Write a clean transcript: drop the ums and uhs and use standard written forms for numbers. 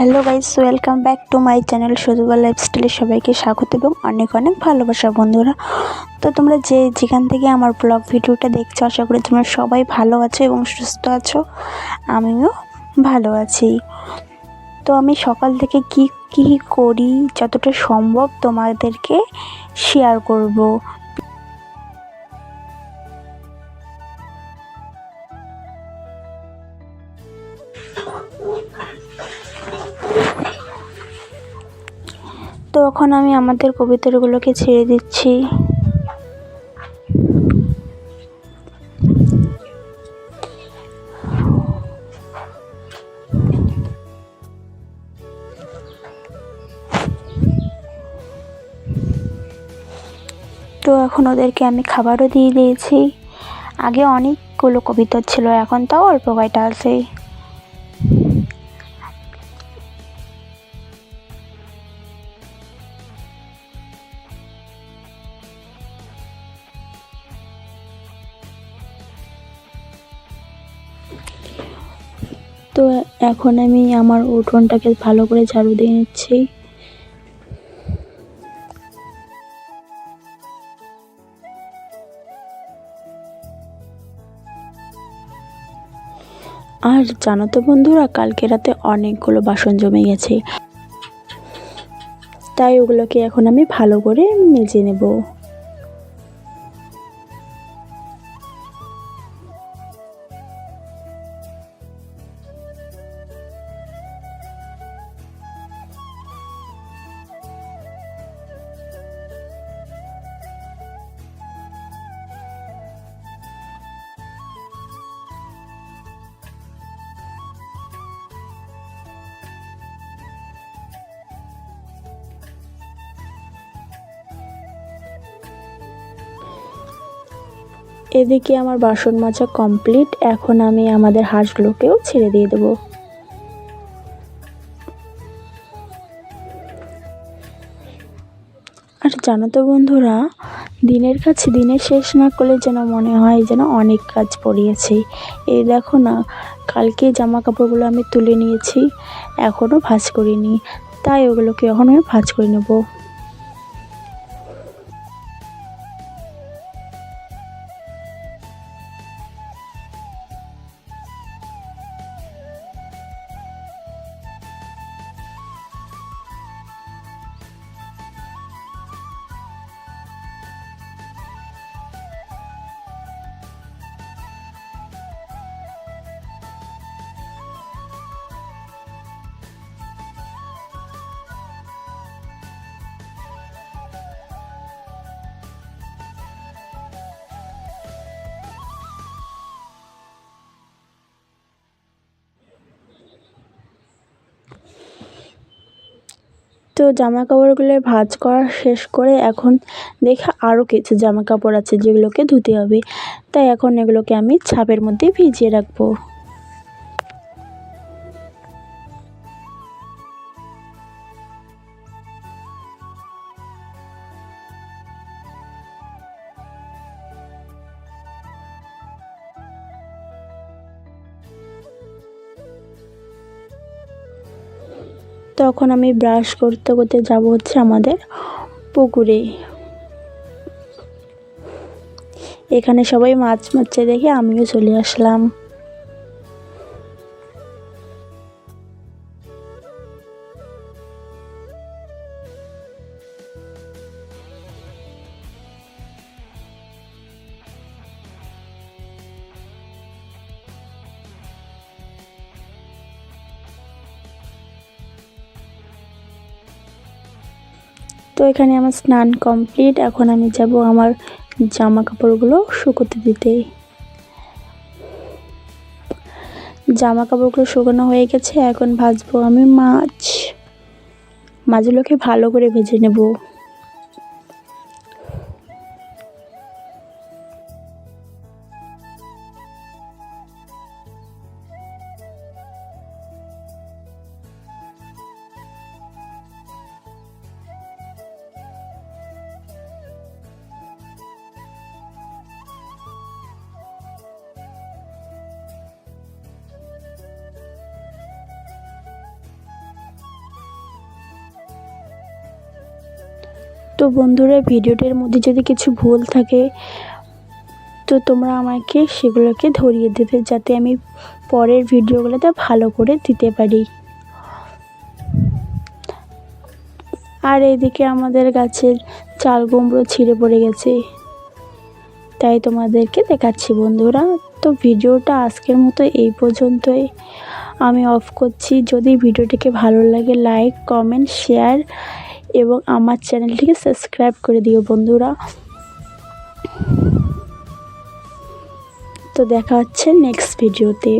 Hello guys, welcome back to my channel সুজুবা লাইফস্টাইলে সবাইকে স্বাগত এবং অনেক অনেক ভালোবাসা বন্ধুরা। তো তোমরা যেখান থেকে আমার ব্লগ ভিডিওটা দেখছো, আশা করি তোমরা সবাই ভালো আছো এবং সুস্থ আছো। আমিও ভালো আছি। তো আমি সকাল থেকে কি কি করি যতটা সম্ভব তোমাদেরকে শেয়ার করব। তো এখন আমি আমাদের কবিতরগুলোকে ছেড়ে দিচ্ছি। তো এখন ওদেরকে আমি খাবারও দিয়ে দিয়েছি। আগে অনেকগুলো কবিতর ছিল, এখন তাও অল্প কয়টা আছে। তো এখন আমি আমার উঠোনটাকে ভালো করে ঝাড়ু দিয়ে নিচ্ছি। আর জানো তো বন্ধুরা, কালকে রাতে অনেকগুলো বাসন জমে গেছে, তাই ওগুলোকে এখন আমি ভালো করে মেজে নেব। এদিকে আমার বাসন মাজা কমপ্লিট। এখন আমি আমাদের হাঁসগুলোকেও ছেড়ে দিয়ে দেবো। আর জানো তো বন্ধুরা, দিনের শেষ না করলে যেন মনে হয় যেন অনেক কাজ পড়িয়েছে। এই দেখো না, কালকে জামা কাপড়গুলো আমি তুলে নিয়েছি, এখনও ভাঁজ করিনি, তাই ওগুলোকে এখন আমি ভাঁজ করে নেবো। তো জামা কাপড়গুলো ভাঁজ করা শেষ করে এখন দেখে আরও কিছু জামা কাপড় আছে যেগুলোকে ধুতে হবে, তাই এখন এগুলোকে আমি ছাপের মধ্যে ভিজিয়ে রাখবো। তখন আমি ব্রাশ করতে করতে যাব হচ্ছে আমাদের পুকুরে। এখানে সবাই মাছ মারছে দেখে আমিও চলে আসলাম। তো এখানে আমার স্নান কমপ্লিট। এখন আমি যাব আমার জামা কাপড়গুলো শুকোতে দিতে। জামা কাপড়গুলো শুকানো হয়ে গেছে, এখন ভাজবো আমি মাছগুলোকে ভালো করে ভেজে নেব। তো বন্ধুরা, ভিডিওটির মধ্যে যদি কিছু ভুল থাকে তো তোমরা আমাকে সেগুলোকে ধরিয়ে দেবে, যাতে আমি পরের ভিডিওগুলোতে ভালো করে দিতে পারি। আর এইদিকে আমাদের গাছের চাল কুমড়ো ছিঁড়ে পড়ে গেছে, তাই তোমাদেরকে দেখাচ্ছি বন্ধুরা। তো ভিডিওটা আজকের মতো এই পর্যন্তই, আমি অফ করছি। যদি ভিডিওটিকে ভালো লাগে লাইক, কমেন্ট, শেয়ার এবং আমার চ্যানেলটিকে সাবস্ক্রাইব করে দিও বন্ধুরা। তো দেখা হচ্ছে নেক্সট ভিডিওতে।